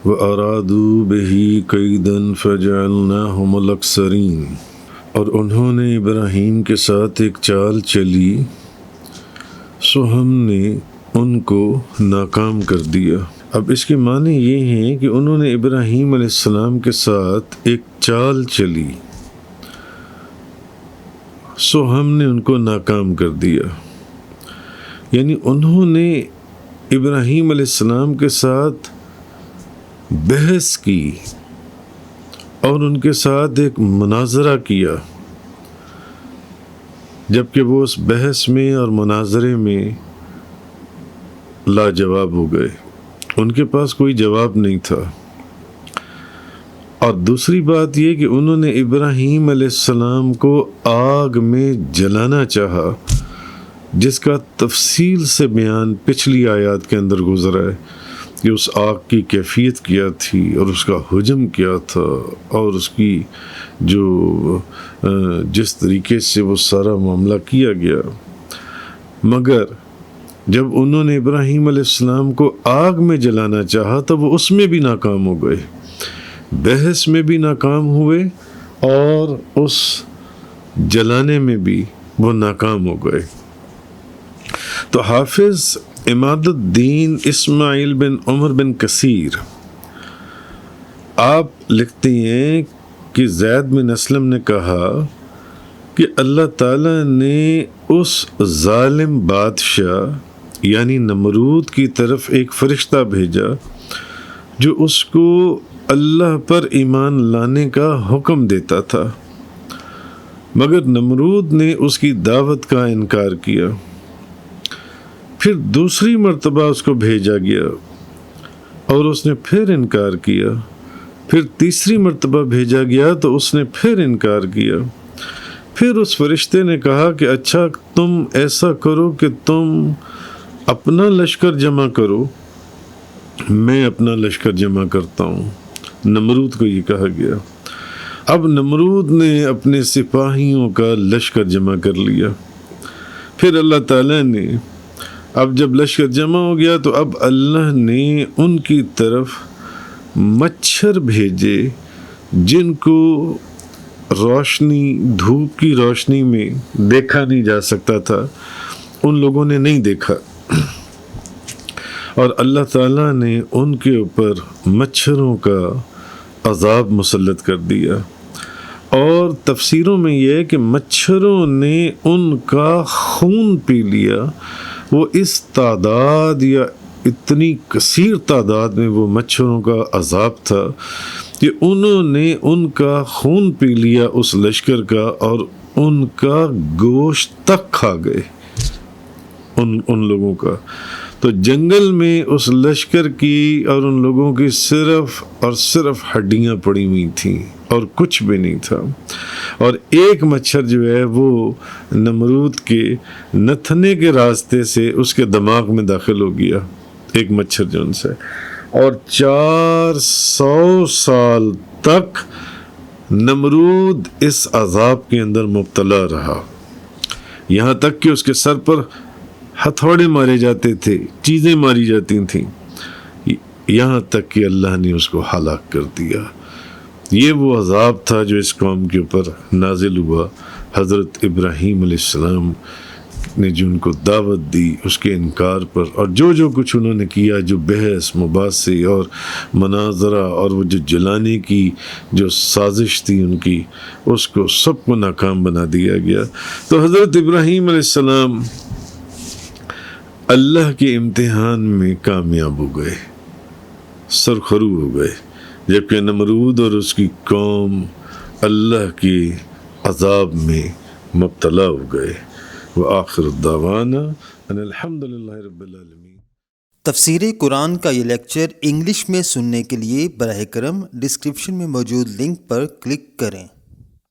وَأَرَادُوا بِهِ كَيْدًا فَجَعَلْنَاهُمُ الْأَخْسَرِينَ، اور انہوں نے ابراہیم کے ساتھ ایک چال چلی سو ہم نے ان کو ناکام کر دیا۔ اب اس کے معنی یہ ہیں کہ انہوں نے ابراہیم علیہ السلام کے ساتھ ایک چال چلی سو ہم نے ان کو ناکام کر دیا، یعنی انہوں نے ابراہیم علیہ السلام کے ساتھ بحث کی اور ان کے ساتھ ایک مناظرہ کیا، جبکہ وہ اس بحث میں اور مناظرے میں لاجواب ہو گئے، ان کے پاس کوئی جواب نہیں تھا۔ اور دوسری بات یہ کہ انہوں نے ابراہیم علیہ السلام کو آگ میں جلانا چاہا، جس کا تفصیل سے بیان پچھلی آیات کے اندر گزرا ہے کہ اس آگ کی کیفیت کیا تھی اور اس کا حجم کیا تھا اور اس کی جس طریقے سے وہ سارا معاملہ کیا گیا۔ مگر جب انہوں نے ابراہیم علیہ السلام کو آگ میں جلانا چاہا تو وہ اس میں بھی ناکام ہو گئے، بحث میں بھی ناکام ہوئے اور اس جلانے میں بھی وہ ناکام ہو گئے۔ تو حافظ عماد الدین اسماعیل بن عمر بن کثیر آپ لکھتے ہیں کہ زید بن اسلم نے کہا کہ اللہ تعالیٰ نے اس ظالم بادشاہ یعنی نمرود کی طرف ایک فرشتہ بھیجا جو اس کو اللہ پر ایمان لانے کا حکم دیتا تھا، مگر نمرود نے اس کی دعوت کا انکار کیا۔ پھر دوسری مرتبہ اس کو بھیجا گیا اور اس نے پھر انکار کیا، پھر تیسری مرتبہ بھیجا گیا تو اس نے پھر انکار کیا۔ پھر اس فرشتے نے کہا کہ اچھا تم ایسا کرو کہ تم اپنا لشکر جمع کرو، میں اپنا لشکر جمع کرتا ہوں۔ نمرود کو یہ کہا گیا۔ اب نمرود نے اپنے سپاہیوں کا لشکر جمع کر لیا۔ پھر اللہ تعالیٰ نے اب جب لشکر جمع ہو گیا تو اب اللہ نے ان کی طرف مچھر بھیجے جن کو روشنی دھوپ کی روشنی میں دیکھا نہیں جا سکتا تھا، ان لوگوں نے نہیں دیکھا، اور اللہ تعالیٰ نے ان کے اوپر مچھروں کا عذاب مسلط کر دیا۔ اور تفسیروں میں یہ ہے کہ مچھروں نے ان کا خون پی لیا، وہ اس تعداد یا اتنی کثیر تعداد میں وہ مچھروں کا عذاب تھا کہ انہوں نے ان کا خون پی لیا اس لشکر کا، اور ان کا گوشت تک کھا گئے ان لوگوں کا۔ تو جنگل میں اس لشکر کی اور ان لوگوں کی صرف اور صرف ہڈیاں پڑی ہوئی تھیں اور کچھ بھی نہیں تھا، اور ایک مچھر جو ہے وہ نمرود کے نتھنے کے راستے سے اس کے دماغ میں داخل ہو گیا، ایک مچھر جو ان سے، اور 400 سال تک نمرود اس عذاب کے اندر مبتلا رہا، یہاں تک کہ اس کے سر پر ہتھوڑے مارے جاتے تھے، چیزیں ماری جاتی تھیں، یہاں تک کہ اللہ نے اس کو ہلاک کر دیا۔ یہ وہ عذاب تھا جو اس قوم کے اوپر نازل ہوا۔ حضرت ابراہیم علیہ السلام نے جو ان کو دعوت دی اس کے انکار پر، اور جو کچھ انہوں نے کیا، جو بحث مباحثے اور مناظرہ اور وہ جو جلانے کی جو سازش تھی ان کی، اس کو سب کو ناکام بنا دیا گیا۔ تو حضرت ابراہیم علیہ السلام اللہ کے امتحان میں کامیاب ہو گئے، سرخرو ہو گئے، جبکہ نمرود اور اس کی قوم اللہ کے عذاب میں مبتلا ہو گئے۔ وآخر الدعوانا ان الحمد للہ رب العالمین۔ تفسیر قرآن کا یہ لیکچر انگلش میں سننے کے لیے براہ کرم ڈسکرپشن میں موجود لنک پر کلک کریں۔